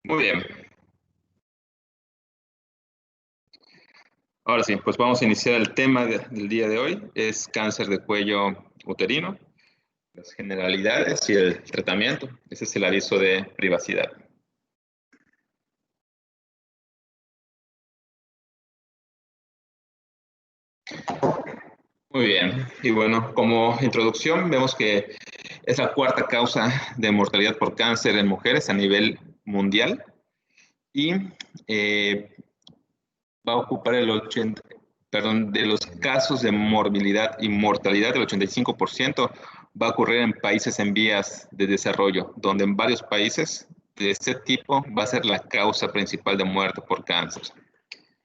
Muy bien. Ahora sí, pues vamos a iniciar el tema del día de hoy. Es cáncer de cuello uterino, las generalidades y el tratamiento. Ese es el aviso de privacidad. Muy bien. Y bueno, como introducción, vemos que es la cuarta causa de mortalidad por cáncer en mujeres a nivel mundial y va a ocupar el 80, perdón, de los casos de morbilidad y mortalidad, el 85% va a ocurrir en países en vías de desarrollo, donde en varios países de este tipo va a ser la causa principal de muerte por cáncer.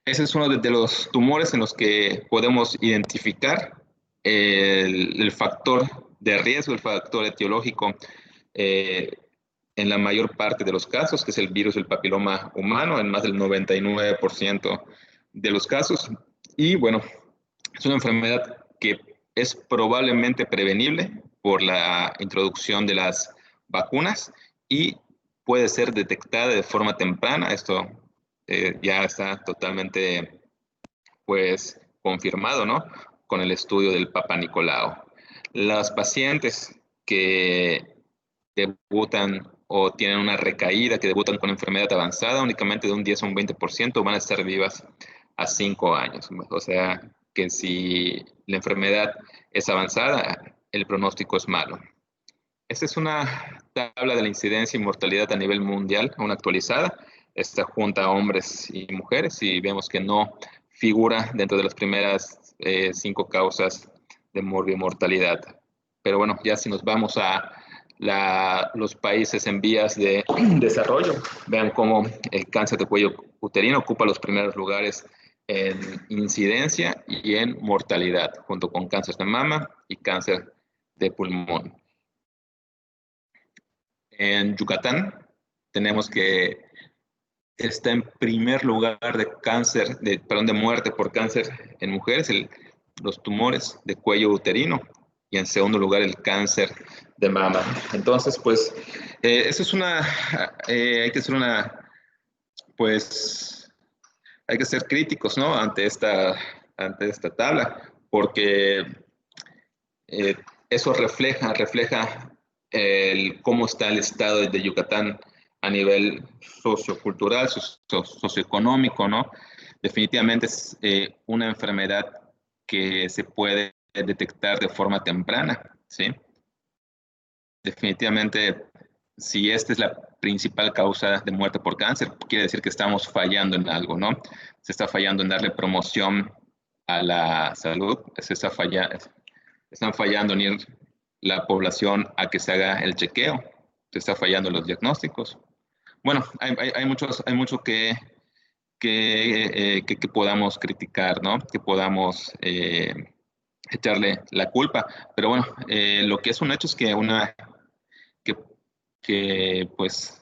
Ese es uno de los tumores en los que podemos identificar el factor de riesgo, el factor etiológico eh, en la mayor parte de los casos, que es el virus del papiloma humano, en más del 99% de los casos. Y bueno, es una enfermedad que es probablemente prevenible por la introducción de las vacunas y puede ser detectada de forma temprana. Esto ya está totalmente, pues, confirmado, ¿no? Con el estudio del Papa Nicolau. Las pacientes que debutan o tienen una recaída, que debutan con enfermedad avanzada, únicamente de un 10 a un 20% van a estar vivas a 5 años. O sea, que si la enfermedad es avanzada, el pronóstico es malo. Esta es una tabla de la incidencia y mortalidad a nivel mundial, aún actualizada. Esta junta a hombres y mujeres y vemos que no figura dentro de las primeras 5 causas de mortalidad. Pero bueno, ya si nos vamos a los países en vías de desarrollo, vean cómo el cáncer de cuello uterino ocupa los primeros lugares en incidencia y en mortalidad, junto con cáncer de mama y cáncer de pulmón. En Yucatán tenemos que está en primer lugar de cáncer, perdón, de muerte por cáncer en mujeres, los tumores de cuello uterino, y en segundo lugar el cáncer de mama. Entonces, pues, eso es hay que ser pues, hay que ser críticos, ¿no? Ante esta tabla, porque eh, eso refleja cómo está el estado de Yucatán a nivel sociocultural, socioeconómico, ¿no? Definitivamente es una enfermedad que se puede detectar de forma temprana, ¿sí? Definitivamente, si esta es la principal causa de muerte por cáncer, quiere decir que estamos fallando en algo, ¿no? Se está fallando en darle promoción a la salud, están fallando en ir la población a que se haga el chequeo, se está fallando los diagnósticos. Bueno, hay mucho que podamos criticar, ¿no? Que podamos echarle la culpa. Pero bueno, lo que es un hecho es que que, pues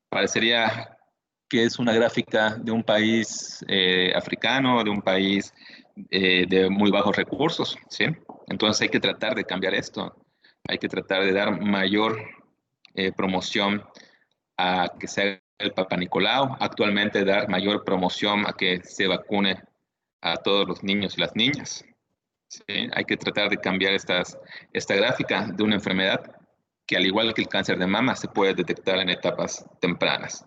parecería que es una gráfica de un país africano, de un país de muy bajos recursos, ¿sí? Entonces hay que tratar de cambiar esto, hay que tratar de dar mayor promoción a que se haga el Papa Nicolau, actualmente dar mayor promoción a que se vacune a todos los niños y las niñas. ¿Sí? Hay que tratar de cambiar esta gráfica de una enfermedad que, al igual que el cáncer de mama, se puede detectar en etapas tempranas.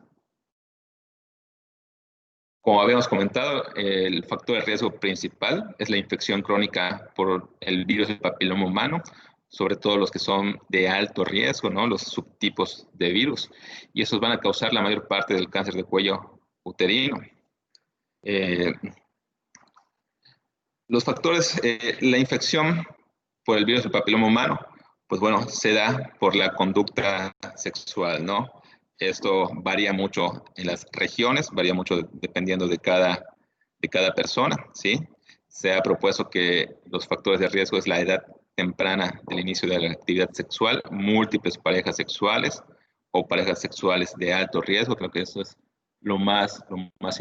Como habíamos comentado, el factor de riesgo principal es la infección crónica por el virus del papiloma humano, sobre todo los que son de alto riesgo, ¿no? Los subtipos de virus, y esos van a causar la mayor parte del cáncer de cuello uterino. Eh, los factores, la infección por el virus del papiloma humano, pues bueno, se da por la conducta sexual, ¿no? Esto varía mucho en las regiones, varía mucho dependiendo de cada persona, ¿sí? Se ha propuesto que los factores de riesgo es la edad temprana del inicio de la actividad sexual, múltiples parejas sexuales o parejas sexuales de alto riesgo, creo que eso es lo más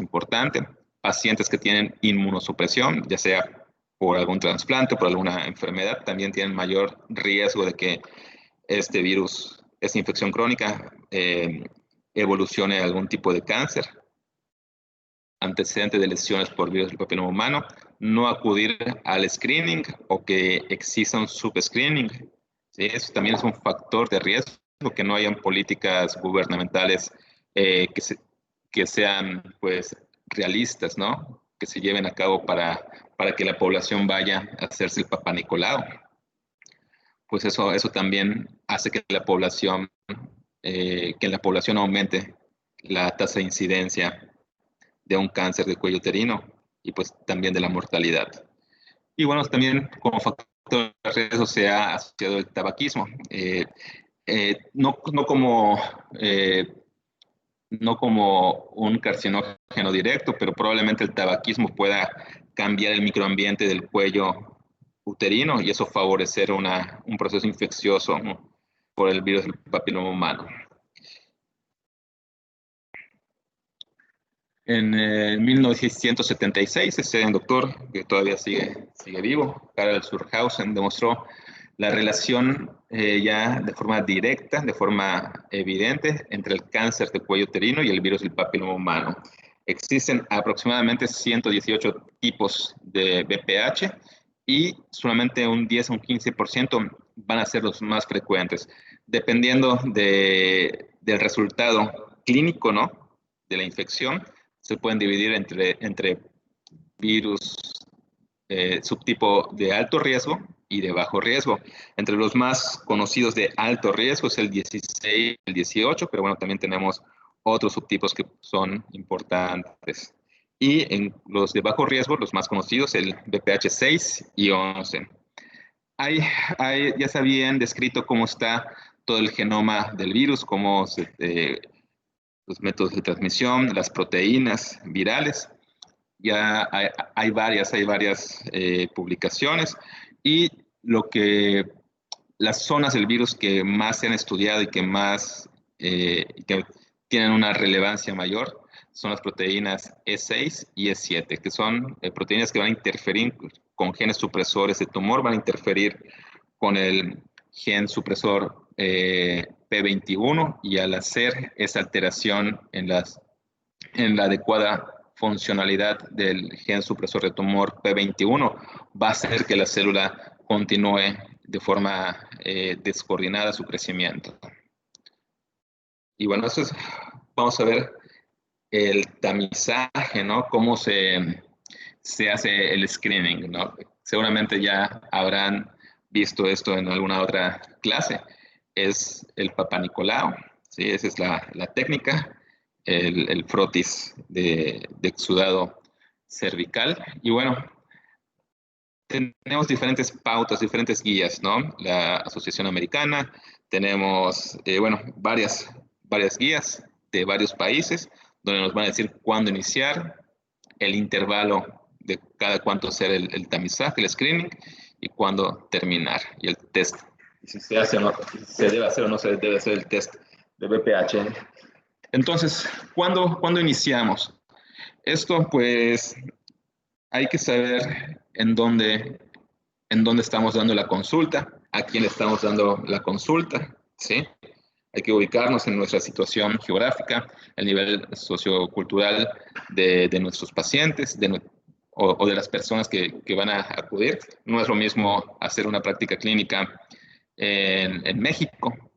importante. Pacientes que tienen inmunosupresión, ya sea por algún trasplante, por alguna enfermedad, también tienen mayor riesgo de que este virus, esta infección crónica, evolucione algún tipo de cáncer, antecedente de lesiones por virus del papiloma humano, no acudir al screening o que exista un subscreening. ¿Sí? Eso también es un factor de riesgo, que no hayan políticas gubernamentales que sean pues realistas, ¿no? Que se lleven a cabo para que la población vaya a hacerse el Papá Nicolau. Pues eso también hace que que en la población aumente la tasa de incidencia de un cáncer de cuello uterino y pues también de la mortalidad. Y bueno, también como factor de riesgo se ha asociado el tabaquismo. No como no como un carcinógeno directo, pero probablemente el tabaquismo pueda cambiar el microambiente del cuello uterino y eso favorecer un proceso infeccioso, ¿no? Por el virus del papiloma humano. En 1976, ese doctor, que todavía sigue vivo, Karl Surhausen, demostró la relación ya de forma directa, de forma evidente, entre el cáncer de cuello uterino y el virus del papiloma humano. Existen aproximadamente 118 tipos de BPH y solamente un 10 o un 15% van a ser los más frecuentes, dependiendo del resultado clínico, ¿no? De la infección. Se pueden dividir entre virus subtipo de alto riesgo y de bajo riesgo. Entre los más conocidos de alto riesgo es el 16 y el 18, pero bueno, también tenemos otros subtipos que son importantes. Y en los de bajo riesgo, los más conocidos, el BPH 6 y 11. Ya se habían descrito cómo está todo el genoma del virus, los métodos de transmisión, las proteínas virales. Ya hay varias publicaciones y las zonas del virus que más se han estudiado y que tienen una relevancia mayor son las proteínas E6 y E7, que son proteínas que van a interferir con genes supresores de tumor, van a interferir con el gen supresor P21 y al hacer esa alteración en la adecuada funcionalidad del gen supresor de tumor P21 va a hacer que la célula continúe de forma descoordinada su crecimiento. Y bueno, vamos a ver el tamizaje, ¿no? Cómo se hace el screening, ¿no? Seguramente ya habrán visto esto en alguna otra clase. Es el Papá Nicolau, ¿sí? Esa es la técnica, el frotis de exudado cervical. Y bueno, tenemos diferentes pautas, diferentes guías, ¿no? La Asociación Americana, tenemos, bueno, varias guías de varios países, donde nos van a decir cuándo iniciar, el intervalo de cada cuánto hacer el tamizaje, el screening, y cuándo terminar, y el test. Si se hace o no, si se debe hacer o no se debe hacer el test de BPH. Entonces, ¿cuándo iniciamos? Esto, pues, hay que saber en dónde estamos dando la consulta, a quién estamos dando la consulta, ¿sí? Hay que ubicarnos en nuestra situación geográfica, el nivel sociocultural de nuestros pacientes o de las personas que van a acudir. No es lo mismo hacer una práctica clínica en México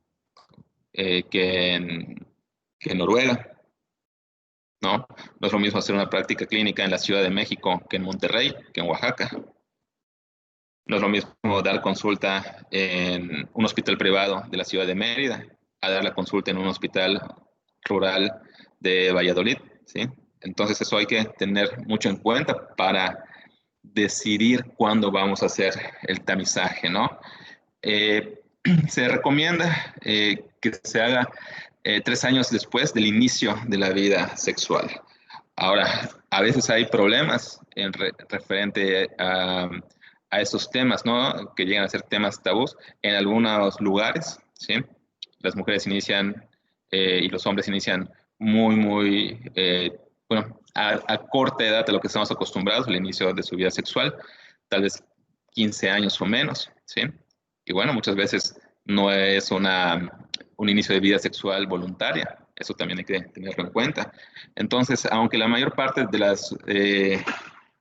que en Noruega, ¿no? No es lo mismo hacer una práctica clínica en la Ciudad de México que en Monterrey, que en Oaxaca. No es lo mismo dar consulta en un hospital privado de la ciudad de Mérida a dar la consulta en un hospital rural de Valladolid, ¿sí? Entonces eso hay que tener mucho en cuenta para decidir cuándo vamos a hacer el tamizaje, ¿no? Se recomienda que se haga 3 años después del inicio de la vida sexual. Ahora, a veces hay problemas referente a estos temas, ¿no? Que llegan a ser temas tabús en algunos lugares, ¿sí? Las mujeres inician y los hombres inician bueno, a corta edad de lo que estamos acostumbrados, al inicio de su vida sexual, tal vez 15 años o menos, ¿sí? Y bueno, muchas veces no es un inicio de vida sexual voluntaria, Eso también hay que tenerlo en cuenta. Entonces, aunque la mayor parte de las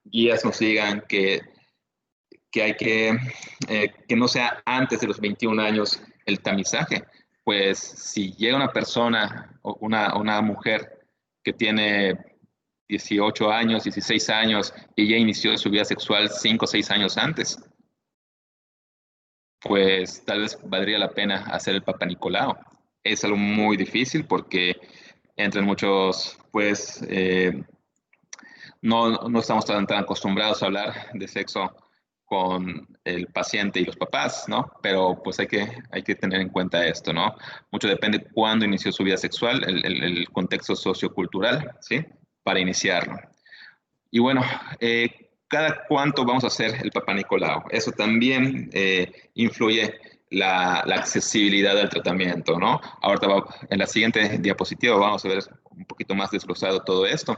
guías nos digan que hay que no sea antes de los 21 años el tamizaje, pues si llega una persona o una mujer que tiene 18 años, 16 años y ya inició su vida sexual 5 o 6 años antes, pues tal vez valdría la pena hacer el Papa Nicolau. Es algo muy difícil porque entran muchos, pues, no estamos tan acostumbrados a hablar de sexo con el paciente y los papás, ¿no? Pero pues hay que tener en cuenta esto, ¿no? Mucho depende de cuándo inició su vida sexual, el contexto sociocultural, ¿sí? Para iniciarlo. Y bueno, cada cuánto vamos a hacer el Papa Nicolau. Eso también influye la accesibilidad al tratamiento, ¿no? Ahorita en la siguiente diapositiva vamos a ver un poquito más desglosado todo esto.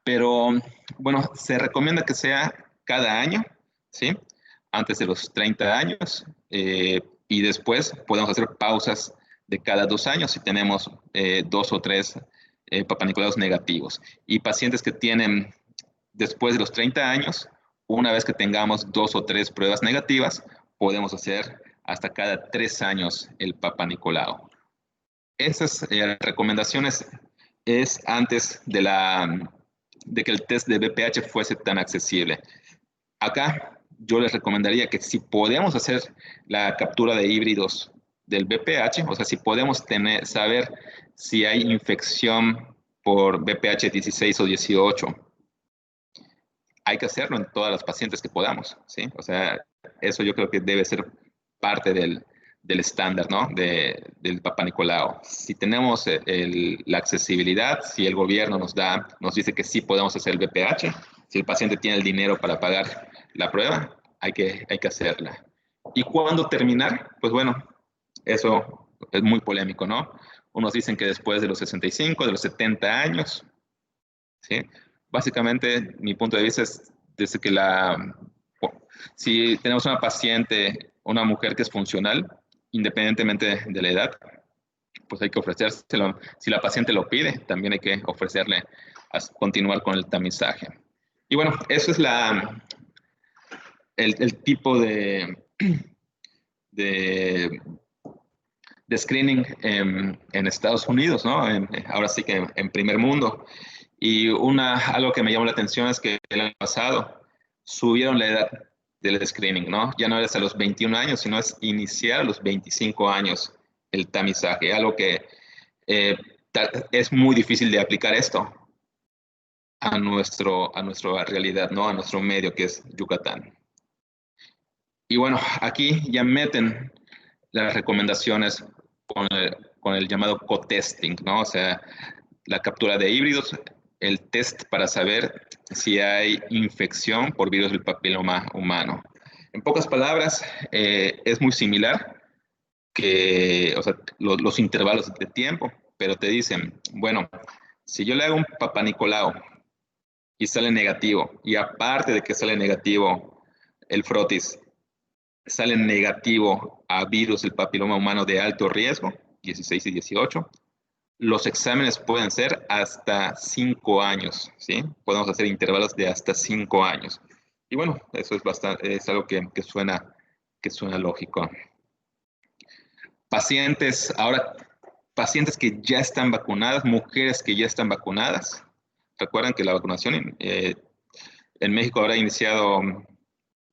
Pero bueno, se recomienda que sea cada año, ¿sí? Antes de los 30 años y después podemos hacer pausas de cada 2 años si tenemos 2 o 3 Papa Nicolaos negativos. Y pacientes que tienen después de los 30 años, una vez que tengamos 2 o 3 pruebas negativas, podemos hacer hasta cada 3 años el Papa Nicolau. Esas recomendaciones es antes de que el test de BPH fuese tan accesible. Acá yo les recomendaría que si podemos hacer la captura de híbridos del BPH, o sea, si podemos saber si hay infección por BPH 16 o 18, hay que hacerlo en todas las pacientes que podamos, ¿sí? O sea, eso yo creo que debe ser parte del estándar, ¿no? Del Papa Nicolau. Si tenemos la accesibilidad, si el gobierno nos dice que sí podemos hacer el BPH, si el paciente tiene el dinero para pagar la prueba, hay que hacerla. ¿Y cuándo terminar? Pues bueno, eso es muy polémico, ¿no? Unos dicen que después de los 65, de los 70 años, ¿sí? Básicamente, mi punto de vista es desde que si tenemos una paciente, una mujer que es funcional, independientemente de la edad, pues hay que ofrecérselo. Si la paciente lo pide, también hay que ofrecerle a continuar con el tamizaje. Y bueno, eso es el tipo de, de screening en Estados Unidos, ¿no? Ahora sí que en primer mundo. Y algo que me llamó la atención es que el año pasado subieron la edad del screening, ¿no? Ya no es a los 21 años, sino es iniciar a los 25 años el tamizaje, algo que es muy difícil de aplicar esto a nuestra realidad, ¿no? A nuestro medio que es Yucatán. Y bueno, aquí ya meten las recomendaciones con el llamado co-testing, ¿no? O sea, la captura de híbridos, el test para saber si hay infección por virus del papiloma humano. En pocas palabras, es muy similar que, o sea, los intervalos de tiempo, pero te dicen, bueno, si yo le hago un Papa Nicolau y sale negativo, y aparte de que sale negativo el frotis, sale negativo a virus del papiloma humano de alto riesgo, 16 y 18, los exámenes pueden ser hasta 5 años, ¿sí? Podemos hacer intervalos de hasta 5 años. Y bueno, eso es algo que suena lógico. Pacientes que ya están vacunadas, mujeres que ya están vacunadas. Recuerden que la vacunación en México habrá iniciado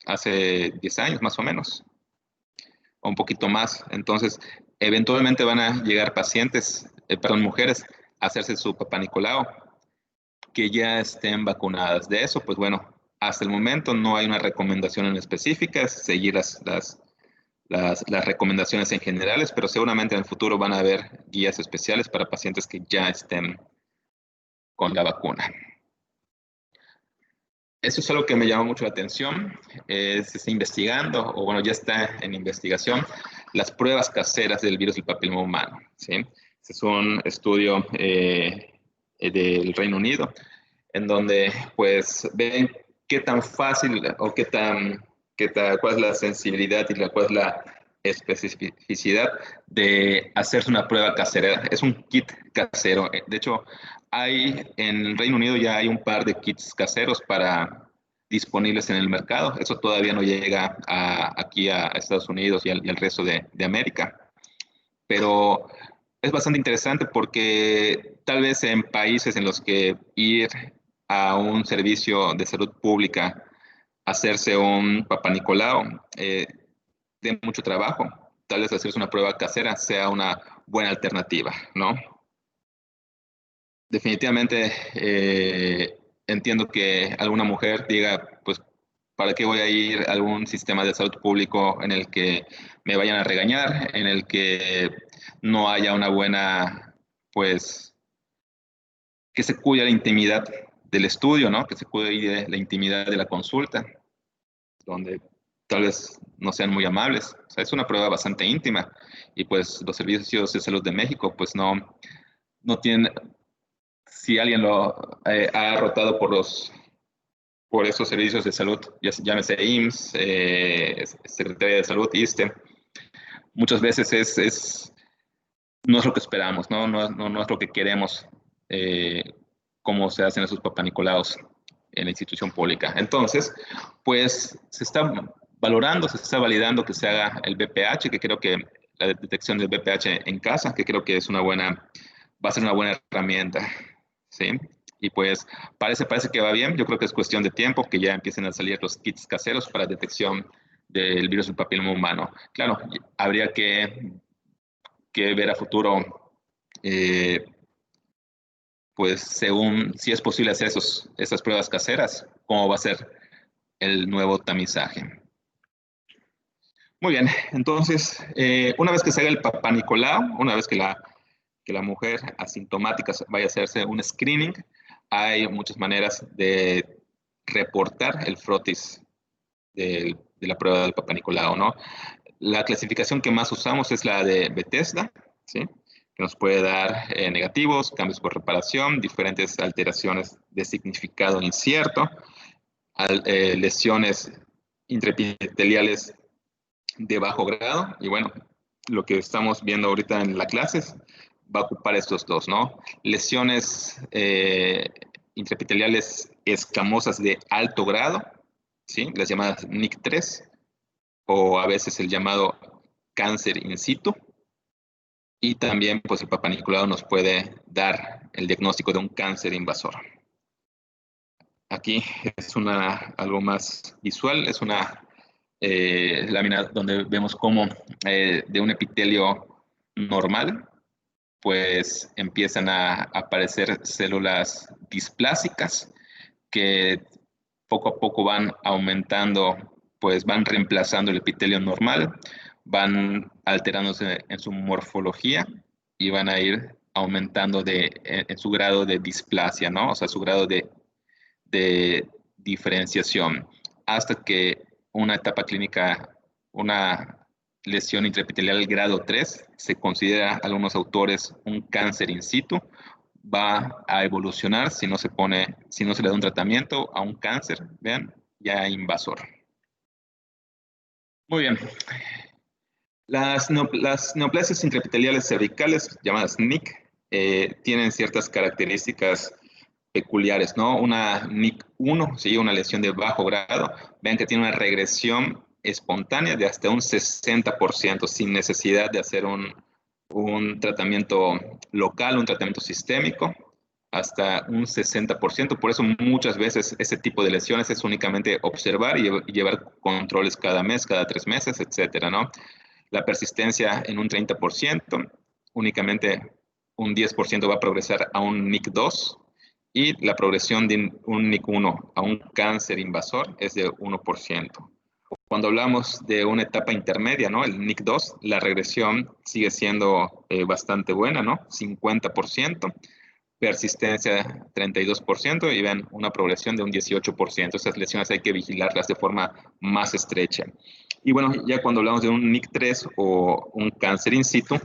hace 10 años más o menos, o un poquito más. Entonces, eventualmente van a llegar mujeres a hacerse su Papa Nicolau que ya estén vacunadas. De eso, pues bueno, hasta el momento no hay una recomendación en específica, es seguir las recomendaciones en generales, pero seguramente en el futuro van a haber guías especiales para pacientes que ya estén con la vacuna. Eso es algo que me llamó mucho la atención. Se está investigando, o bueno, ya está en investigación, las pruebas caseras del virus del papiloma humano, ¿sí? Este es un estudio del Reino Unido, en donde pues ven qué tan fácil o cuál es la sensibilidad y cuál es la especificidad de hacerse una prueba casera. Es un kit casero. De hecho, en el Reino Unido ya hay un par de kits caseros disponibles en el mercado. Eso todavía no llega aquí a Estados Unidos y al resto de América. Pero es bastante interesante porque tal vez en países en los que ir a un servicio de salud pública, hacerse un Papá Nicolau, de mucho trabajo, tal vez hacerse una prueba casera sea una buena alternativa, ¿no? Definitivamente entiendo que alguna mujer diga, pues, ¿para qué voy a ir a algún sistema de salud público en el que me vayan a regañar, en el que no haya una buena, pues, que se cuide la intimidad del estudio, ¿no? Que se cuide la intimidad de la consulta, donde tal vez no sean muy amables. O sea, es una prueba bastante íntima y pues los servicios de salud de México, pues no tienen, si alguien lo ha rotado por esos servicios de salud, ya llámese IMSS, Secretaría de Salud, ISSSTE, muchas veces no es lo que esperamos, ¿no? No es lo que queremos, cómo se hacen esos papanicolaos en la institución pública. Entonces, pues se está valorando, se está validando que se haga el BPH, que creo que la detección del BPH en casa, que creo que va a ser una buena herramienta, ¿sí? Y pues parece que va bien. Yo creo que es cuestión de tiempo que ya empiecen a salir los kits caseros para detección del virus del papiloma humano. Claro, habría que ver a futuro, pues según si es posible hacer esas pruebas caseras, cómo va a ser el nuevo tamizaje. Muy bien, entonces, una vez que se haga el Papá Nicolau, una vez que la mujer asintomática vaya a hacerse un screening, hay muchas maneras de reportar el frotis de la prueba del Papá Nicolau, ¿no? La clasificación que más usamos es la de Bethesda, ¿sí? Que nos puede dar negativos, cambios por reparación, diferentes alteraciones de significado incierto, lesiones intraepiteliales de bajo grado, y bueno, lo que estamos viendo ahorita en la clase va a ocupar estos dos, ¿no? Lesiones intraepiteliales escamosas de alto grado, ¿sí? Las llamadas NIC3, o a veces el llamado cáncer in situ. Y también, pues, el Papá Nicolau nos puede dar el diagnóstico de un cáncer invasor. Aquí es algo más visual, es una lámina donde vemos cómo de un epitelio normal, pues empiezan a aparecer células displásicas que poco a poco van aumentando, pues van reemplazando el epitelio normal, van alterándose en su morfología y van a ir aumentando en su grado de displasia, ¿no? O sea, su grado de diferenciación, hasta que una etapa clínica, una lesión intraepitelial grado 3, se considera a algunos autores un cáncer in situ, va a evolucionar si no se le da un tratamiento a un cáncer, vean, ya invasor. Muy bien. Las neoplasias intraepiteliales cervicales, llamadas NIC, tienen ciertas características peculiares, ¿no? Una NIC1, ¿sí? Una lesión de bajo grado, vean que tiene una regresión espontánea de hasta un 60% sin necesidad de hacer un tratamiento local, un tratamiento sistémico, hasta un 60%. Por eso muchas veces ese tipo de lesiones es únicamente observar y llevar controles cada mes, cada 3 meses, etcétera, ¿no? La persistencia en un 30%, únicamente un 10% va a progresar a un NIC2 y la progresión de un NIC1 a un cáncer invasor es de 1%. Cuando hablamos de una etapa intermedia, ¿no? El NIC2, la regresión sigue siendo bastante buena, ¿no? 50%, persistencia 32% y vean una progresión de un 18%. Esas lesiones hay que vigilarlas de forma más estrecha. Y bueno, ya cuando hablamos de un NIC3 o un cáncer in situ,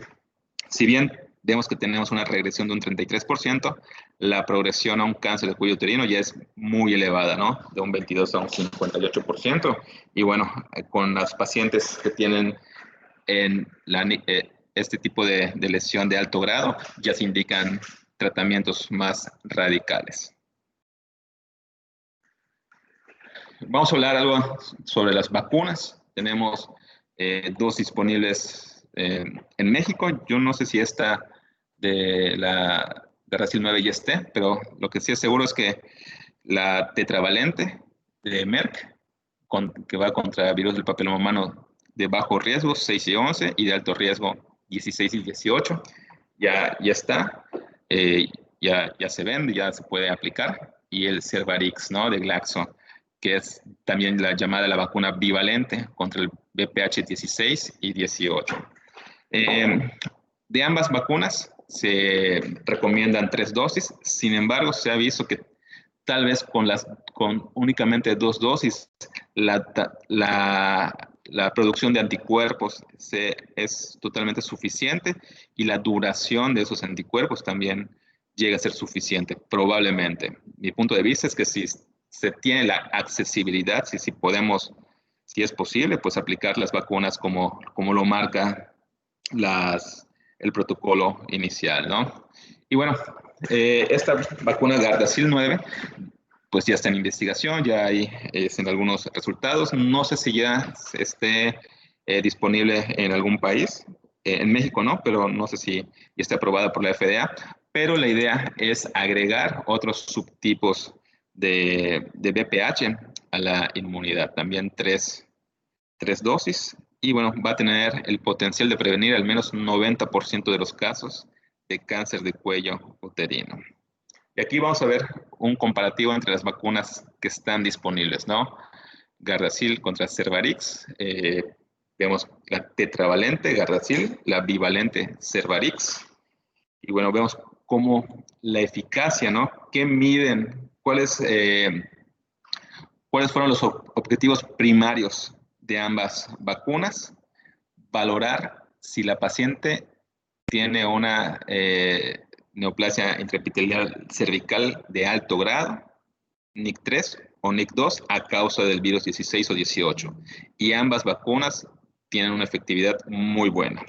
si bien vemos que tenemos una regresión de un 33%, la progresión a un cáncer de cuello uterino ya es muy elevada, ¿no? De un 22 a un 58%. Y bueno, con las pacientes que tienen en este tipo de lesión de alto grado, ya se indican tratamientos más radicales. Vamos a hablar algo sobre las vacunas. Tenemos dos disponibles en México. Yo no sé si esta de la Gardasil 9 ya esté, pero lo que sí es seguro es que la tetravalente de Merck, que va contra virus del papiloma humano de bajo riesgo, 6 y 11, y de alto riesgo, 16 y 18, ya está, ya se vende, ya se puede aplicar, y el Cervarix, ¿no?, de Glaxo, que es también la llamada la vacuna bivalente contra el BPH 16 y 18. De ambas vacunas se recomiendan 3 dosis, sin embargo, se ha visto que tal vez con únicamente 2 dosis, la producción de anticuerpos es totalmente suficiente y la duración de esos anticuerpos también llega a ser suficiente, probablemente. Mi punto de vista es que si se tiene la accesibilidad, si podemos, si es posible, pues aplicar las vacunas como lo marca el protocolo inicial, ¿no? Y bueno, esta vacuna Gardasil 9 pues ya está en investigación, ya hay en algunos resultados. No sé si ya esté disponible en algún país. En México no, pero no sé si ya está aprobada por la FDA. Pero la idea es agregar otros subtipos de BPH a la inmunidad. También tres dosis. Y bueno, va a tener el potencial de prevenir al menos 90% de los casos de cáncer de cuello uterino. Y aquí vamos a ver un comparativo entre las vacunas que están disponibles, ¿no? Gardasil contra Cervarix. Vemos la tetravalente Gardasil, la bivalente Cervarix. Y bueno, vemos cómo la eficacia, ¿no? ¿Qué miden? ¿Cuáles fueron los objetivos primarios de ambas vacunas? Valorar si la paciente tiene una neoplasia intraepitelial cervical de alto grado, NIC3 o NIC2, a causa del virus 16 o 18. Y ambas vacunas tienen una efectividad muy buena.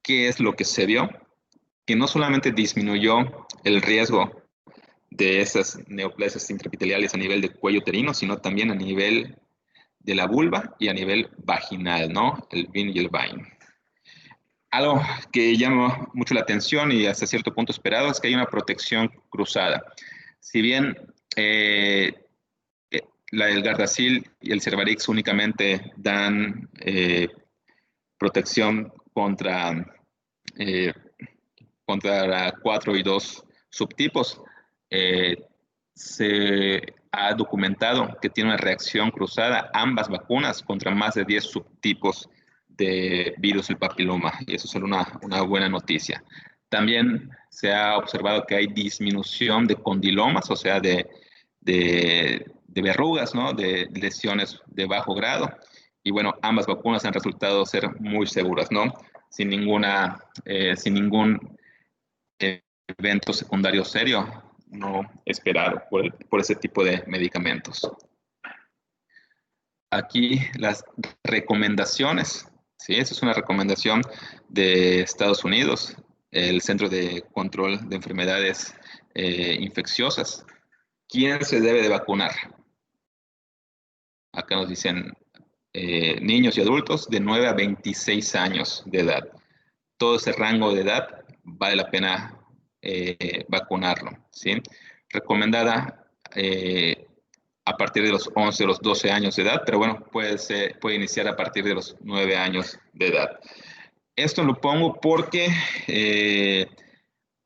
¿Qué es lo que se vio? Que no solamente disminuyó el riesgo de esas neoplasias intraepiteliales a nivel de cuello uterino, sino también a nivel de la vulva y a nivel vaginal, ¿no? El VIN y el VINE. Algo que llama mucho la atención y hasta cierto punto esperado es que hay una protección cruzada. Si bien la del Gardasil y el Cervarix únicamente dan protección contra 4 y 2 subtipos, se ha documentado que tiene una reacción cruzada ambas vacunas contra más de 10 subtipos de virus del papiloma, y eso es una buena noticia. También se ha observado que hay disminución de condilomas, o sea, de verrugas, ¿no? De lesiones de bajo grado. Y bueno, ambas vacunas han resultado ser muy seguras, ¿no? Sin ningún evento secundario serio no esperado por ese tipo de medicamentos. Aquí las recomendaciones, ¿sí? Esa es una recomendación de Estados Unidos, el Centro de Control de Enfermedades Infecciosas. ¿Quién se debe de vacunar? Acá nos dicen niños y adultos de 9 a 26 años de edad. Todo ese rango de edad vale la pena vacunarlo, ¿sí? Recomendada a partir de los 11 o los 12 años de edad, pero bueno, puede iniciar a partir de los 9 años de edad. Esto lo pongo porque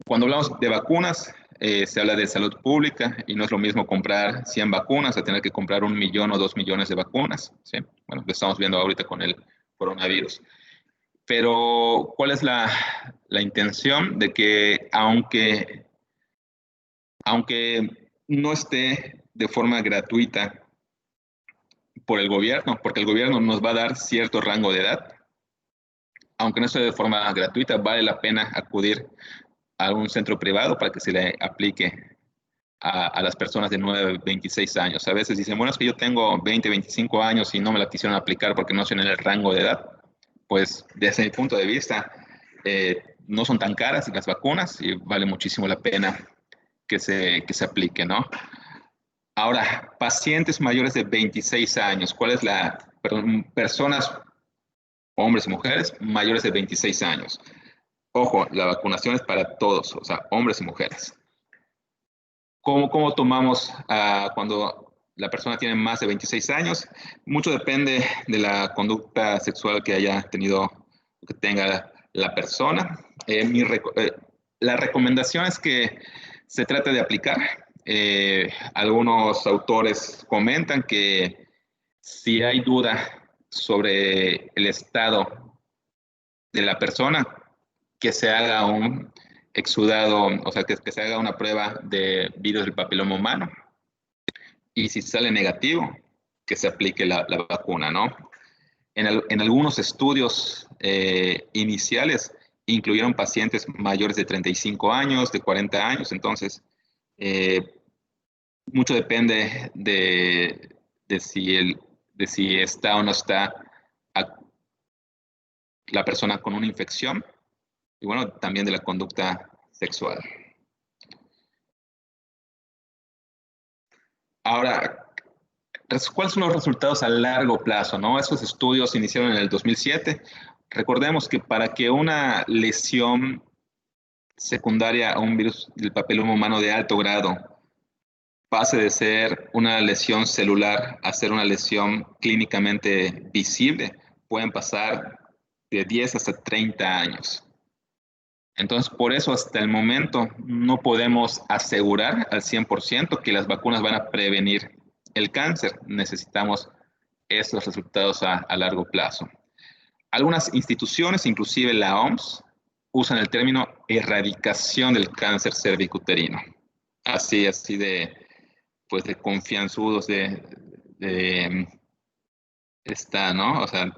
cuando hablamos de vacunas, se habla de salud pública y no es lo mismo comprar 100 vacunas a tener que comprar 1 millón o 2 millones de vacunas, ¿sí? Bueno, lo estamos viendo ahorita con el coronavirus. Pero, ¿cuál es la intención? De que aunque no esté de forma gratuita por el gobierno, porque el gobierno nos va a dar cierto rango de edad, aunque no esté de forma gratuita, vale la pena acudir a un centro privado para que se le aplique a las personas de 9 a 26 años. A veces dicen, bueno, es que yo tengo 20, 25 años y no me la quisieron aplicar porque no estoy en el rango de edad. pues desde mi punto de vista, no son tan caras las vacunas y vale muchísimo la pena que se aplique, ¿no? Ahora, pacientes mayores de 26 años, ¿cuál es perdón, personas, hombres y mujeres, mayores de 26 años? Ojo, la vacunación es para todos, o sea, hombres y mujeres. ¿Cómo tomamos cuando la persona tiene más de 26 años? Mucho depende de la conducta sexual que haya tenido, que tenga la persona. La recomendación es que se trate de aplicar. Algunos autores comentan que si hay duda sobre el estado de la persona, que se haga un exudado, o sea, que se haga una prueba de virus del papiloma humano. Y si sale negativo, que se aplique la vacuna, ¿no? En algunos estudios iniciales incluyeron pacientes mayores de 35 años, de 40 años, entonces mucho depende de si está o no está la persona con una infección y bueno, también de la conducta sexual. Ahora, ¿cuáles son los resultados a largo plazo? ¿No? Esos estudios se iniciaron en el 2007. Recordemos que para que una lesión secundaria a un virus del papiloma humano de alto grado pase de ser una lesión celular a ser una lesión clínicamente visible, pueden pasar de 10 hasta 30 años. Entonces, por eso hasta el momento no podemos asegurar al 100% que las vacunas van a prevenir el cáncer. Necesitamos estos resultados a largo plazo. Algunas instituciones, inclusive la OMS, usan el término erradicación del cáncer cervicuterino. Así pues de confianzudos está, ¿no? O sea,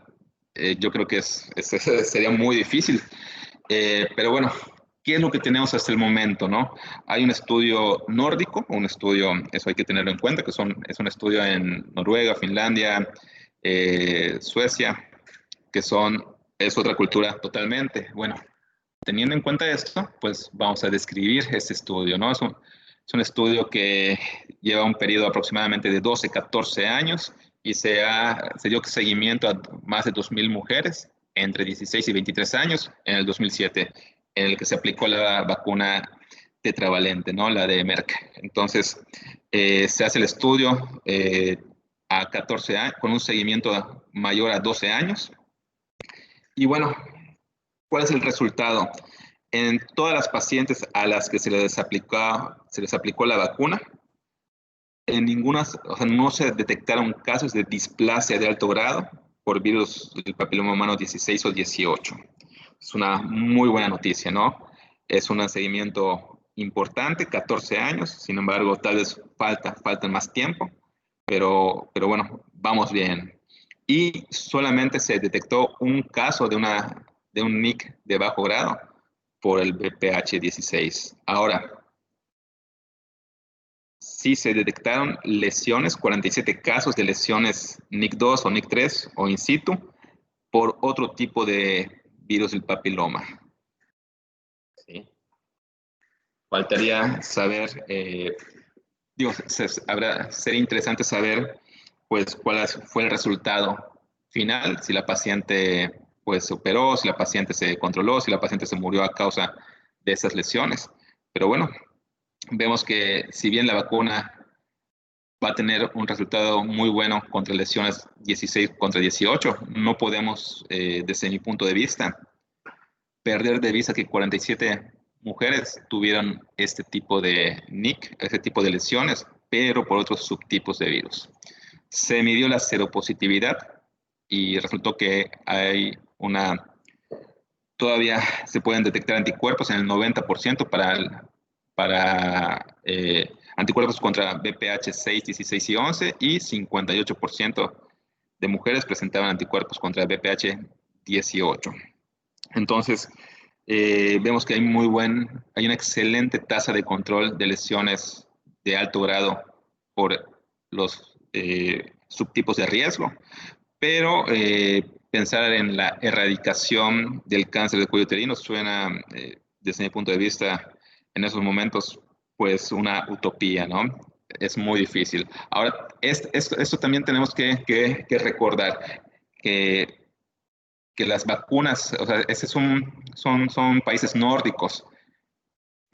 yo creo que sería muy difícil. Pero bueno, ¿qué es lo que tenemos hasta el momento, no? Hay un estudio nórdico, eso hay que tenerlo en cuenta, es un estudio en Noruega, Finlandia, Suecia, es otra cultura totalmente. Bueno, teniendo en cuenta esto, pues vamos a describir este estudio, ¿no? Es un estudio que lleva un periodo aproximadamente de 12, 14 años y se dio seguimiento a más de 2.000 mujeres entre 16 y 23 años en el 2007, en el que se aplicó la vacuna tetravalente, ¿no? La de Merck. Entonces, se hace el estudio a 14 años, con un seguimiento mayor a 12 años. Y bueno, ¿cuál es el resultado? En todas las pacientes a las que se les aplicó la vacuna, en ninguna, o sea, no se detectaron casos de displasia de alto grado por virus del papiloma humano 16 o 18. Es una muy buena noticia, ¿no? Es un seguimiento importante, 14 años, sin embargo, tal vez falta más tiempo, pero bueno, vamos bien. Y solamente se detectó un caso de un NIC de bajo grado por el BPH16. Ahora, sí se detectaron lesiones, 47 casos de lesiones NIC2 o NIC3 o in situ por otro tipo de virus del papiloma. ¿Sí? Faltaría saber, sería interesante saber pues cuál fue el resultado final, si la paciente pues se operó, si la paciente se controló, si la paciente se murió a causa de esas lesiones. Pero bueno, vemos que si bien la vacuna va a tener un resultado muy bueno contra lesiones 16 contra 18, no podemos, desde mi punto de vista, perder de vista que 47 mujeres tuvieron este tipo de NIC, este tipo de lesiones, pero por otros subtipos de virus. Se midió la seropositividad y resultó que todavía se pueden detectar anticuerpos en el 90% para anticuerpos contra BPH 6, 16 y 11 y 58% de mujeres presentaban anticuerpos contra BPH 18. Entonces, vemos que hay una excelente tasa de control de lesiones de alto grado por los subtipos de riesgo, pero pensar en la erradicación del cáncer de cuello uterino suena, desde mi punto de vista, en esos momentos, pues una utopía, ¿no? Es muy difícil. Ahora, esto también tenemos que recordar, que las vacunas, o sea, son países nórdicos,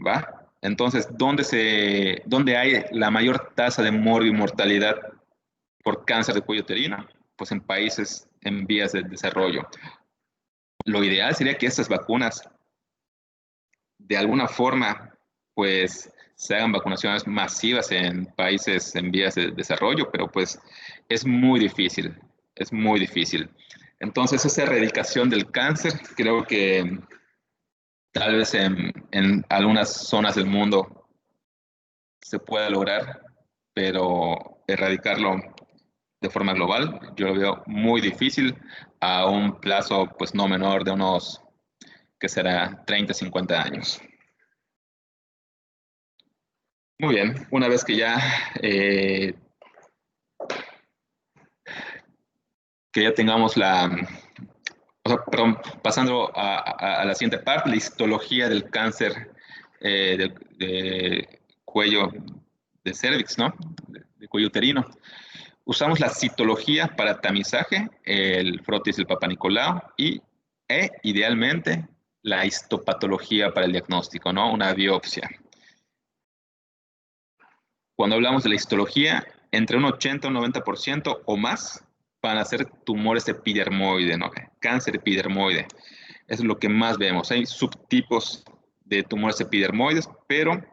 ¿va? Entonces, ¿dónde hay la mayor tasa de mortalidad por cáncer de cuello uterino? Pues en países en vías de desarrollo. Lo ideal sería que estas vacunas, de alguna forma, pues se hagan vacunaciones masivas en países en vías de desarrollo, pero pues es muy difícil, es muy difícil. Entonces, esa erradicación del cáncer, creo que tal vez en algunas zonas del mundo se pueda lograr, pero erradicarlo de forma global, yo lo veo muy difícil a un plazo pues no menor de unos, que será 30, 50 años. Muy bien, una vez que ya tengamos o sea, perdón, pasando a la siguiente parte, la histología del cáncer de cuello de cervix, ¿no? De cuello uterino. Usamos la citología para tamizaje, el frotis del Papa Nicolau e idealmente la histopatología para el diagnóstico, ¿no? Una biopsia. Cuando hablamos de la histología, entre un 80 y un 90% o más van a ser tumores epidermoide, ¿no? Cáncer epidermoide. Eso es lo que más vemos. Hay subtipos de tumores epidermoides, pero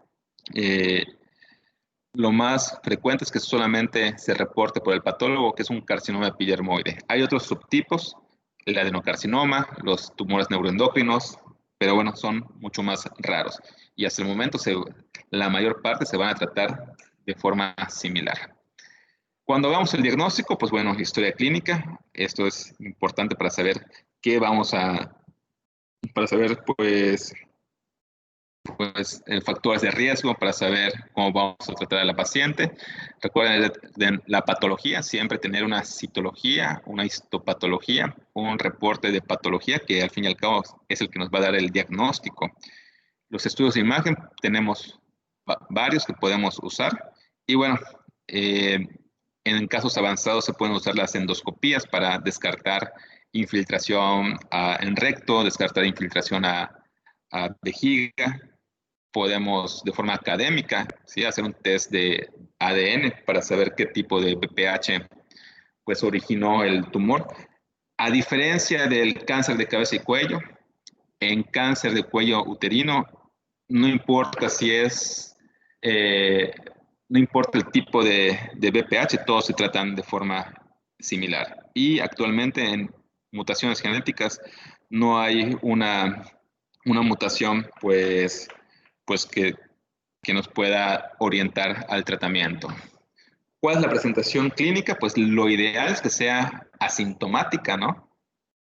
lo más frecuente es que solamente se reporte por el patólogo, que es un carcinoma epidermoide. Hay otros subtipos, el adenocarcinoma, los tumores neuroendocrinos, pero bueno, son mucho más raros. Y hasta el momento la mayor parte se van a tratar de forma similar. Cuando hagamos el diagnóstico, pues bueno, historia clínica, esto es importante para saber para saber pues factores de riesgo, para saber cómo vamos a tratar a la paciente. Recuerden de la patología, siempre tener una citología, una histopatología, un reporte de patología que al fin y al cabo es el que nos va a dar el diagnóstico. Los estudios de imagen tenemos varios que podemos usar y bueno, en casos avanzados se pueden usar las endoscopías para descartar infiltración en recto, descartar infiltración a vejiga. Podemos de forma académica, ¿sí?, hacer un test de ADN para saber qué tipo de BPH pues originó el tumor. A diferencia del cáncer de cabeza y cuello, en cáncer de cuello uterino no importa no importa el tipo de BPH, todos se tratan de forma similar. Y actualmente en mutaciones genéticas no hay una mutación pues que nos pueda orientar al tratamiento. ¿Cuál es la presentación clínica? Pues lo ideal es que sea asintomática, ¿no?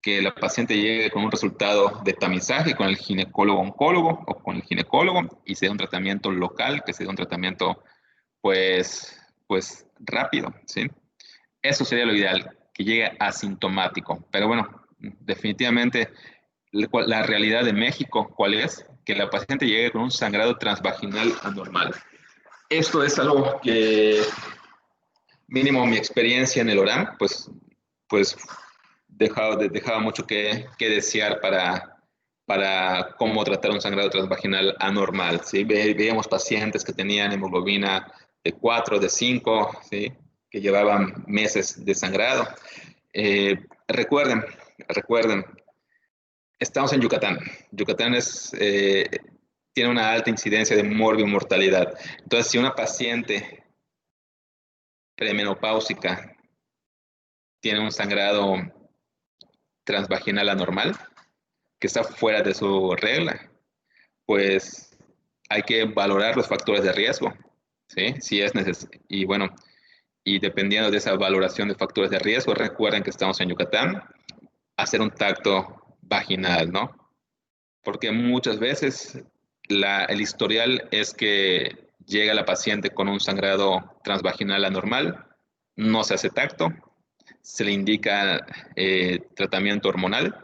Que la paciente llegue con un resultado de tamizaje con el ginecólogo-oncólogo o con el ginecólogo y se dé un tratamiento local, que se dé un tratamiento pues rápido, ¿sí? Eso sería lo ideal, que llegue asintomático. Pero bueno, definitivamente la realidad de México, ¿cuál es? Que la paciente llegue con un sangrado transvaginal anormal. Esto es algo que, mínimo mi experiencia en el ORAM, pues dejaba mucho que desear para cómo tratar un sangrado transvaginal anormal, ¿sí? Veíamos pacientes que tenían hemoglobina de 4, de 5, ¿sí?, que llevaban meses de sangrado. Recuerden, estamos en Yucatán. Yucatán tiene una alta incidencia de morbimortalidad. Entonces, si una paciente premenopáusica tiene un sangrado transvaginal anormal, que está fuera de su regla, pues hay que valorar los factores de riesgo, ¿sí? Si es necesario. Y bueno, y dependiendo de esa valoración de factores de riesgo, recuerden que estamos en Yucatán, hacer un tacto vaginal, ¿no? Porque muchas veces el historial es que llega la paciente con un sangrado transvaginal anormal, no se hace tacto, se le indica tratamiento hormonal.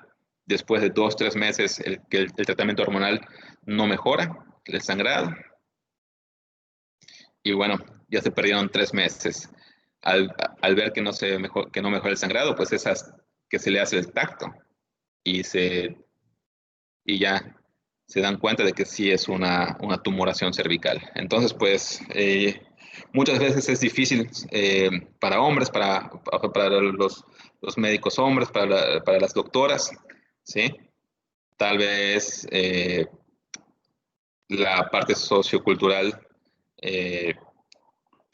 Después de 2 o 3 meses, el tratamiento hormonal no mejora el sangrado. Y bueno, ya se perdieron 3 meses. Al ver que no mejora el sangrado, pues es que se le hace el tacto y, ya se dan cuenta de que sí es una tumoración cervical. Entonces, pues muchas veces es difícil para hombres, para los médicos hombres, para las doctoras, ¿sí? Tal vez la parte sociocultural eh,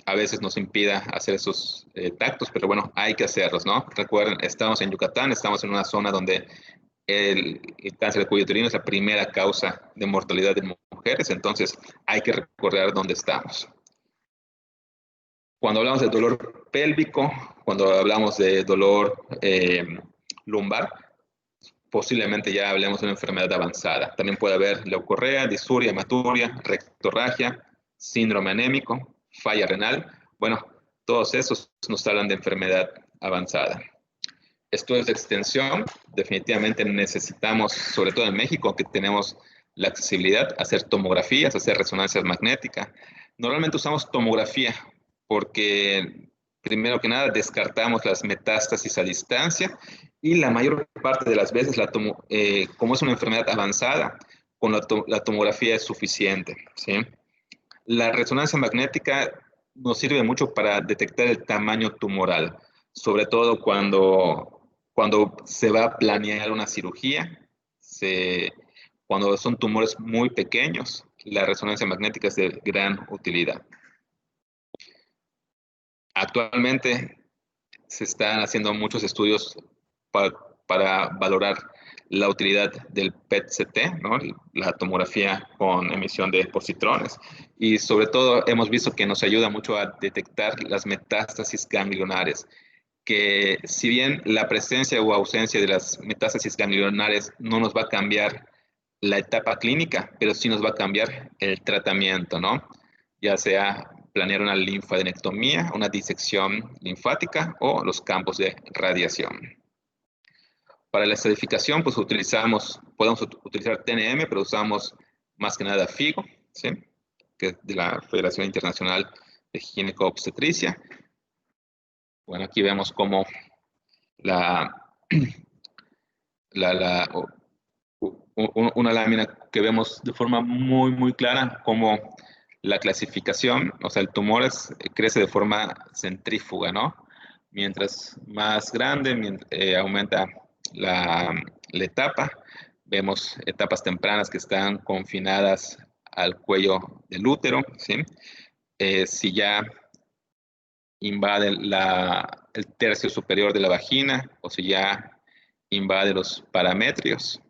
a veces nos impida hacer esos tactos, pero bueno, hay que hacerlos, ¿no? Recuerden, estamos en Yucatán, estamos en una zona donde el cáncer de cuello uterino es la primera causa de mortalidad de mujeres, entonces hay que recordar dónde estamos. Cuando hablamos de dolor pélvico, cuando hablamos de dolor lumbar, posiblemente ya hablemos de una enfermedad avanzada. También puede haber leucorrea, disuria, hematuria, rectorragia, síndrome anémico, falla renal. Bueno, todos esos nos hablan de enfermedad avanzada. Estudios de extensión, definitivamente necesitamos, sobre todo en México, que tenemos la accesibilidad a hacer tomografías, a hacer resonancias magnéticas. Normalmente usamos tomografía porque, primero que nada, descartamos las metástasis a distancia y la mayor parte de las veces, como es una enfermedad avanzada, con la tomografía es suficiente, ¿sí? La resonancia magnética nos sirve mucho para detectar el tamaño tumoral, sobre todo cuando se va a planear una cirugía, cuando son tumores muy pequeños, la resonancia magnética es de gran utilidad. Actualmente se están haciendo muchos estudios para valorar la utilidad del PET-CT, ¿no? La tomografía con emisión de positrones. Y sobre todo hemos visto que nos ayuda mucho a detectar las metástasis ganglionares, que si bien la presencia o ausencia de las metástasis ganglionares no nos va a cambiar la etapa clínica, pero sí nos va a cambiar el tratamiento, ¿no? Ya sea planear una linfadenectomía, una disección linfática o los campos de radiación. Para la estadificación, pues podemos utilizar TNM, pero usamos más que nada FIGO, ¿sí? Que es de la Federación Internacional de Gineco-Obstetricia. Bueno, aquí vemos cómo una lámina que vemos de forma muy, muy clara, como la clasificación, o sea, el tumor crece de forma centrífuga, ¿no? Mientras más grande, aumenta la etapa. Vemos etapas tempranas que están confinadas al cuello del útero, ¿sí? Si ya invade el tercio superior de la vagina o si ya invade los parametrios,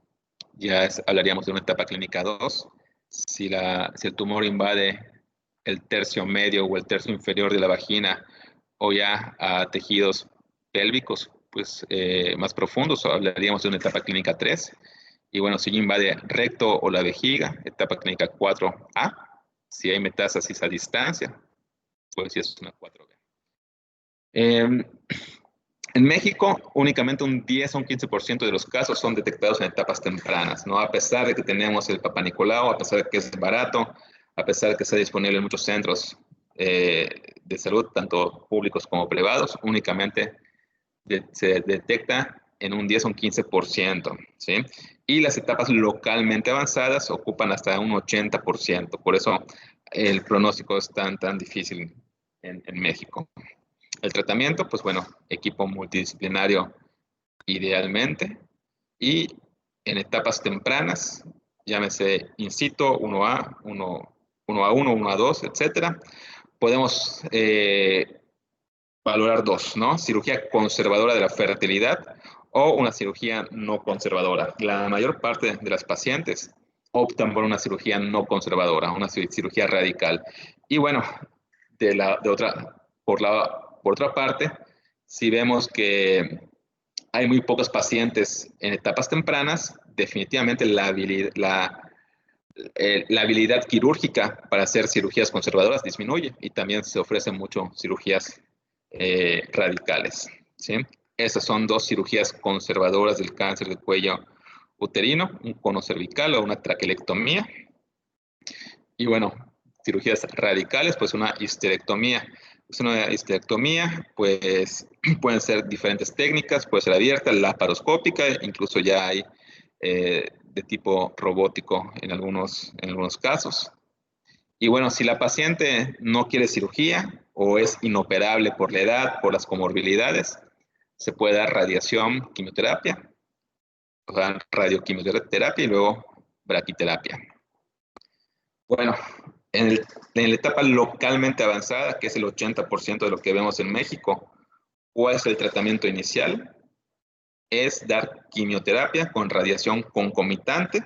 ya hablaríamos de una etapa clínica 2. Si el tumor invade el tercio medio o el tercio inferior de la vagina o ya a tejidos pélvicos pues, más profundos, hablaríamos de una etapa clínica 3. Y bueno, si invade recto o la vejiga, etapa clínica 4A. Si hay metástasis a distancia, pues sí es una 4B. En México, únicamente un 10 o un 15% de los casos son detectados en etapas tempranas, ¿no? A pesar de que tenemos el Papá Nicolau, a pesar de que es barato, a pesar de que está disponible en muchos centros de salud, tanto públicos como privados, únicamente se detecta en un 10 o un 15%, ¿sí? Y las etapas localmente avanzadas ocupan hasta un 80%. Por eso el pronóstico es tan difícil en México. El tratamiento, pues bueno, equipo multidisciplinario idealmente y en etapas tempranas, llámese in situ, 1A, 1A1, 1A2, etcétera. Podemos valorar dos, ¿no? Cirugía conservadora de la fertilidad o una cirugía no conservadora. La mayor parte de las pacientes optan por una cirugía no conservadora, una cirugía radical. Y bueno, por otra parte, si vemos que hay muy pocos pacientes en etapas tempranas, definitivamente la habilidad quirúrgica para hacer cirugías conservadoras disminuye y también se ofrecen mucho cirugías radicales, ¿sí? Esas son dos cirugías conservadoras del cáncer de cuello uterino, un cono cervical o una traquelectomía. Y bueno, cirugías radicales, pues una histerectomía. Es una histerectomía, pues pueden ser diferentes técnicas, puede ser abierta, laparoscópica, incluso ya hay de tipo robótico en algunos casos. Y bueno, si la paciente no quiere cirugía o es inoperable por la edad, por las comorbilidades, se puede dar radiación, quimioterapia, o sea, radioquimioterapia y luego braquiterapia. Bueno, en la etapa localmente avanzada, que es el 80% de lo que vemos en México, ¿cuál es el tratamiento inicial? Es dar quimioterapia con radiación concomitante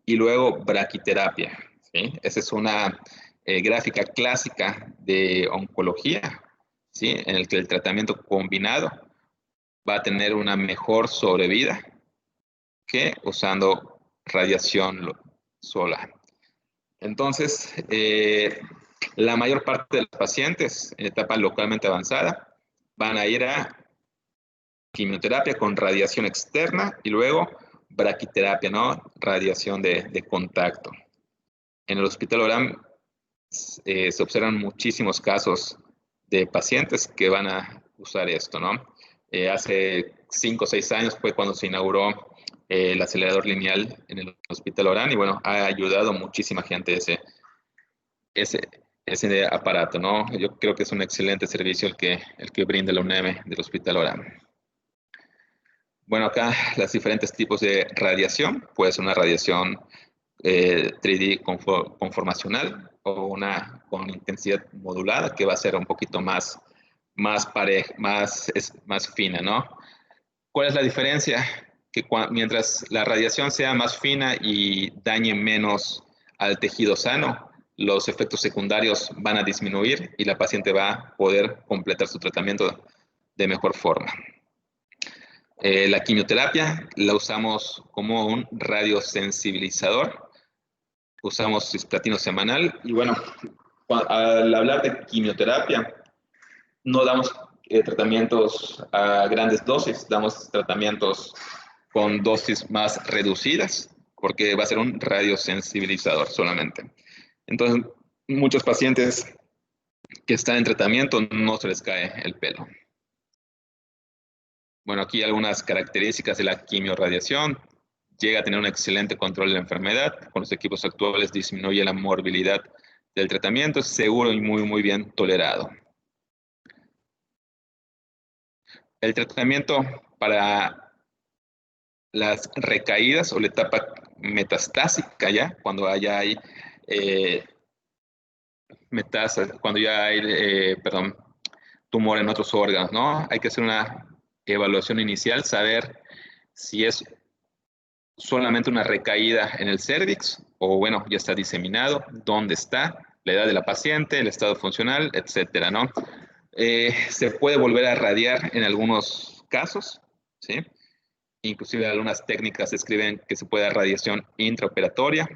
y luego braquiterapia. ¿Sí? Esa es una gráfica clásica de oncología, ¿sí? En el que el tratamiento combinado va a tener una mejor sobrevida que usando radiación sola. Entonces, la mayor parte de los pacientes en etapa localmente avanzada van a ir a quimioterapia con radiación externa y luego braquiterapia, ¿no? Radiación de contacto. En el Hospital Orán se observan muchísimos casos de pacientes que van a usar esto, ¿no? Hace 5 o 6 años fue cuando se inauguró el acelerador lineal en el Hospital Orán y bueno, ha ayudado muchísima gente ese, ese aparato, ¿no? Yo creo que es un excelente servicio el que brinda la UNEM del Hospital Orán. Bueno, acá los diferentes tipos de radiación, puede ser una radiación 3D conformacional o una con intensidad modulada que va a ser un poquito más pareja, más fina, ¿no? ¿Cuál es la diferencia? Que mientras la radiación sea más fina y dañe menos al tejido sano, los efectos secundarios van a disminuir y la paciente va a poder completar su tratamiento de mejor forma. La quimioterapia la usamos como un radiosensibilizador. Usamos cisplatino semanal y bueno, al hablar de quimioterapia, no damos tratamientos a grandes dosis, damos tratamientos con dosis más reducidas, porque va a ser un radiosensibilizador solamente. Entonces, muchos pacientes que están en tratamiento no se les cae el pelo. Bueno, aquí algunas características de la quimiorradiación. Llega a tener un excelente control de la enfermedad. Con los equipos actuales disminuye la morbilidad del tratamiento. Es seguro y muy bien tolerado. El tratamiento para las recaídas o la etapa metastásica ya, cuando ya hay cuando ya hay, tumor en otros órganos, ¿no? Hay que hacer una evaluación inicial, saber si es solamente una recaída en el cérvix o, bueno, ya está diseminado, dónde está, la edad de la paciente, el estado funcional, etcétera, ¿no? Se puede volver a radiar en algunos casos, ¿sí? Inclusive algunas técnicas describen que se puede dar radiación intraoperatoria.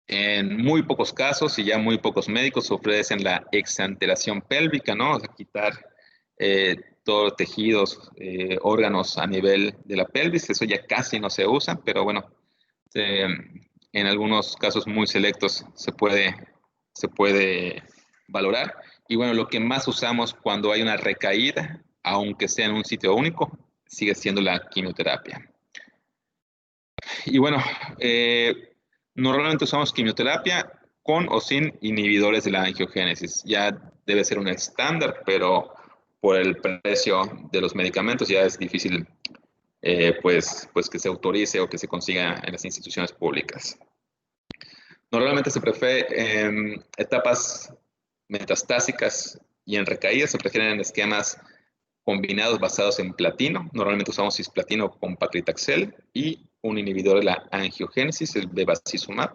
En muy pocos casos y ya muy pocos médicos ofrecen la exanteración pélvica, ¿no? O sea, quitar todos los tejidos, órganos a nivel de la pelvis. Eso ya casi no se usa, pero bueno, en algunos casos muy selectos se puede valorar. Y bueno, lo que más usamos cuando hay una recaída, aunque sea en un sitio único, sigue siendo la quimioterapia. Y bueno, normalmente usamos quimioterapia con o sin inhibidores de la angiogénesis. Ya debe ser un estándar, pero por el precio de los medicamentos ya es difícil pues que se autorice o que se consiga en las instituciones públicas. Normalmente se prefiere en etapas metastásicas y en recaídas, se prefieren esquemas combinados basados en platino. Normalmente usamos cisplatino con paclitaxel y un inhibidor de la angiogénesis, el bevacizumab.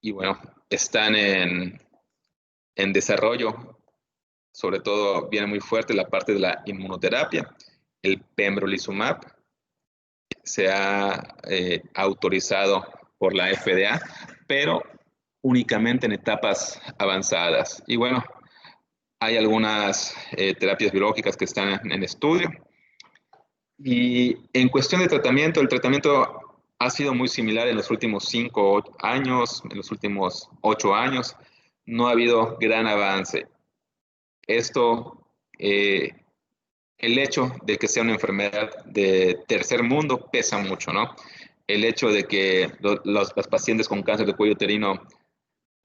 Y bueno, están en desarrollo, sobre todo viene muy fuerte la parte de la inmunoterapia. El pembrolizumab se ha autorizado por la FDA, pero únicamente en etapas avanzadas. Y bueno, Hay algunas terapias biológicas que están en estudio. Y en cuestión de tratamiento, el tratamiento ha sido muy similar en los últimos 5 años, en los últimos 8 años. No ha habido gran avance. Esto, el hecho de que sea una enfermedad de tercer mundo pesa mucho, ¿no? El hecho de que los pacientes con cáncer de cuello uterino,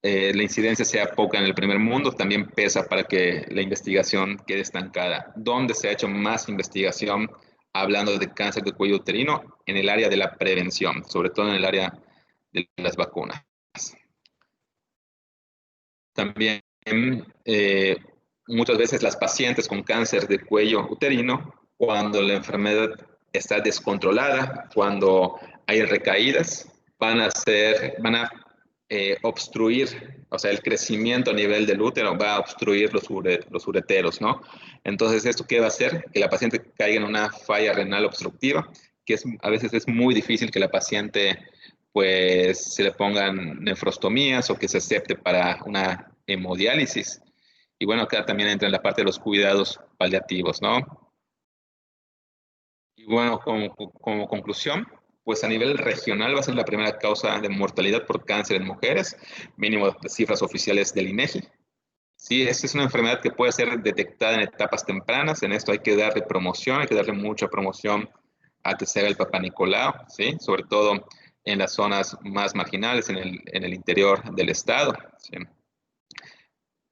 la incidencia sea poca en el primer mundo, también pesa para que la investigación quede estancada. ¿Dónde se ha hecho más investigación hablando de cáncer de cuello uterino? En el área de la prevención, sobre todo en el área de las vacunas. También eh, muchas veces las pacientes con cáncer de cuello uterino, cuando la enfermedad está descontrolada, cuando hay recaídas, van a obstruir, o sea, el crecimiento a nivel del útero va a obstruir los ureteros, ¿no? Entonces, ¿esto qué va a hacer? Que la paciente caiga en una falla renal obstructiva, que a veces es muy difícil que la paciente pues se le pongan nefrostomías o que se acepte para una hemodiálisis. Y bueno, acá también entra en la parte de los cuidados paliativos, ¿no? Y bueno, como conclusión, pues a nivel regional va a ser la primera causa de mortalidad por cáncer en mujeres, mínimo de cifras oficiales del INEGI. Sí, esta es una enfermedad que puede ser detectada en etapas tempranas. En esto hay que darle promoción, hay que darle mucha promoción a que se haga el Papá Nicolau, ¿sí? Sobre todo en las zonas más marginales, en el interior del estado, ¿sí?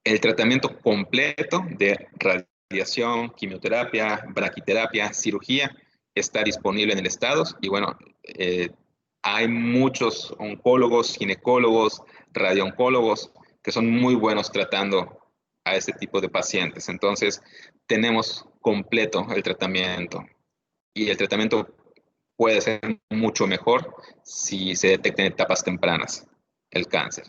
El tratamiento completo de radiación, quimioterapia, braquiterapia, cirugía está disponible en el estado y bueno, hay muchos oncólogos, ginecólogos, radiooncólogos que son muy buenos tratando a este tipo de pacientes. Entonces, tenemos completo el tratamiento y el tratamiento puede ser mucho mejor si se detecta en etapas tempranas el cáncer.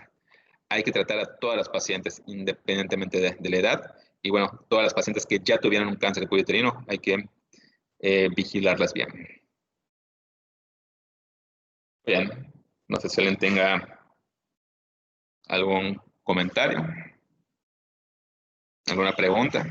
Hay que tratar a todas las pacientes independientemente de la edad y bueno, todas las pacientes que ya tuvieran un cáncer de cuello uterino hay que vigilarlas bien. Bien, no sé si alguien tenga algún comentario, alguna pregunta.